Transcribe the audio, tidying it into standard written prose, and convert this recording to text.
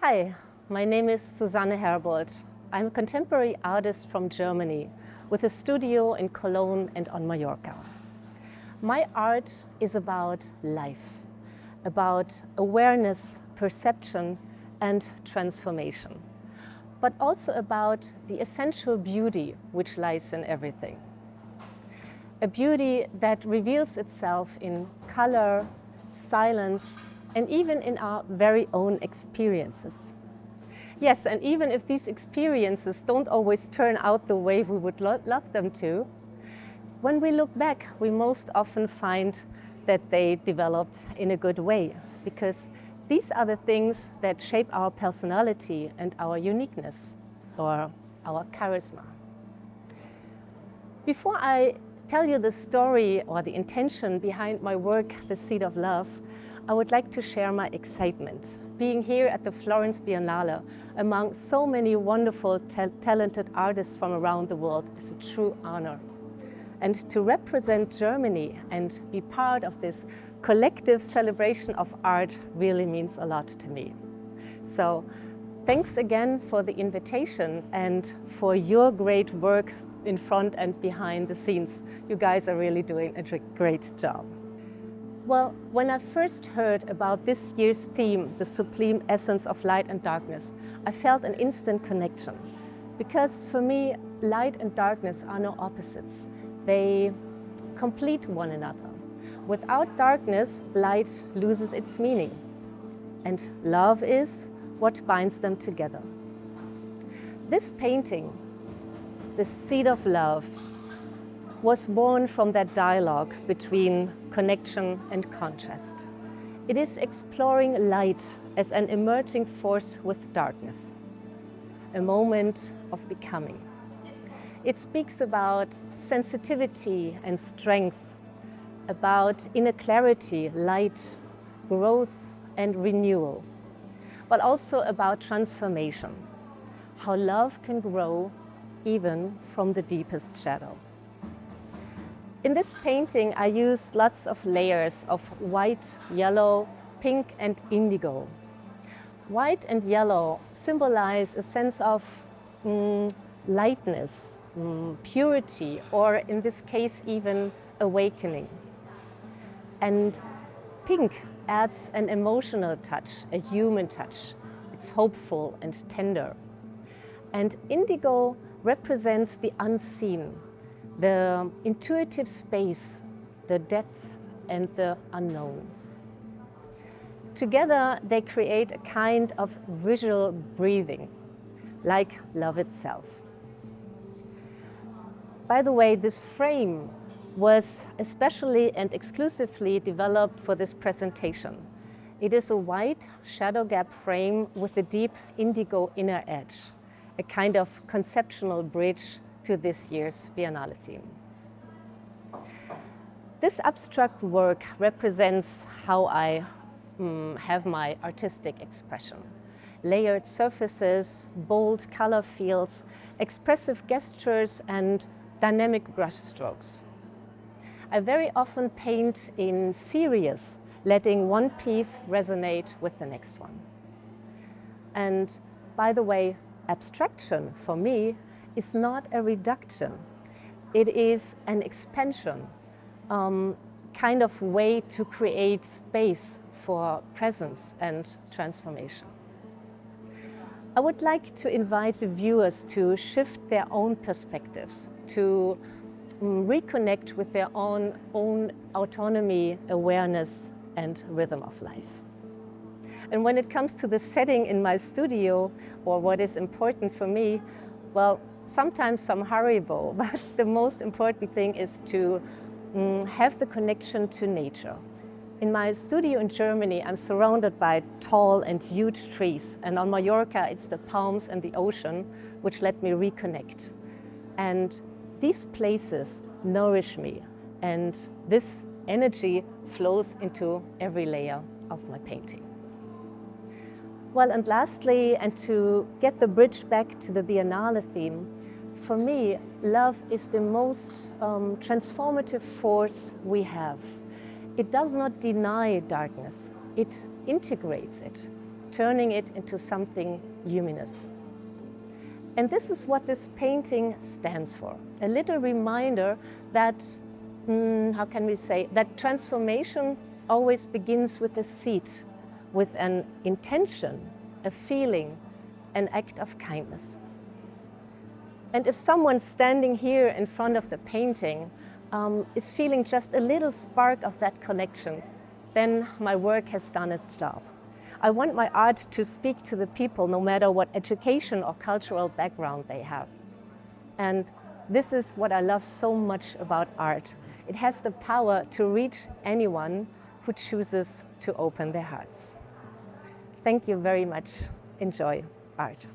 Hi, my name is Susanne Herbold. I'm a contemporary artist from Germany with a studio in Cologne and on Mallorca. My art is about life, about awareness, perception and transformation, but also about the essential beauty which lies in everything. A beauty that reveals itself in color, silence, and even in our very own experiences. Yes, and even if these experiences don't always turn out the way we would love them to, when we look back, we most often find that they developed in a good way, because these are the things that shape our personality and our uniqueness, or our charisma. Before I tell you the story or the intention behind my work, The Seed of Love, I would like to share my excitement. Being here at the Florence Biennale among so many wonderful, talented artists from around the world is a true honor. And to represent Germany and be part of this collective celebration of art really means a lot to me. So thanks again for the invitation and for your great work in front and behind the scenes. You guys are really doing a great job. Well, when I first heard about this year's theme, the supreme essence of light and darkness, I felt an instant connection. Because for me, light and darkness are no opposites. They complete one another. Without darkness, light loses its meaning. And love is what binds them together. This painting, The Seed of Love, was born from that dialogue between connection and contrast. It is exploring light as an emerging force with darkness, a moment of becoming. It speaks about sensitivity and strength, about inner clarity, light, growth and renewal, but also about transformation, how love can grow even from the deepest shadow. In this painting, I used lots of layers of white, yellow, pink and indigo. White and yellow symbolize a sense of lightness, purity, or in this case even awakening. And pink adds an emotional touch, a human touch. It's hopeful and tender. And indigo represents the unseen, the intuitive space, the depth and the unknown. Together they create a kind of visual breathing, like love itself. By the way, this frame was especially and exclusively developed for this presentation. It is a white shadow gap frame with a deep indigo inner edge, a kind of conceptual bridge to this year's Biennale theme. This abstract work represents how I have my artistic expression. Layered surfaces, bold color fields, expressive gestures and dynamic brushstrokes. I very often paint in series, letting one piece resonate with the next one. And by the way, abstraction for me is not a reduction. It is an expansion, kind of way to create space for presence and transformation. I would like to invite the viewers to shift their own perspectives, to reconnect with their own autonomy, awareness and rhythm of life. And when it comes to the setting in my studio, or what is important for me, well, sometimes some haribo, but the most important thing is to have the connection to nature. In my studio in Germany, I'm surrounded by tall and huge trees, and on Mallorca, it's the palms and the ocean which let me reconnect. And these places nourish me, and this energy flows into every layer of my painting. Well, and lastly, and to get the bridge back to the Biennale theme, for me, love is the most transformative force we have. It does not deny darkness, it integrates it turning it into something luminous. And this is what this painting stands for. A little reminder that, how can we say, that transformation always begins with a seed, with an intention, a feeling, an act of kindness. And if someone standing here in front of the painting is feeling just a little spark of that connection, then my work has done its job. I want my art to speak to the people no matter what education or cultural background they have. And this is what I love so much about art. It has the power to reach anyone who chooses to open their hearts. Thank you very much. Enjoy art.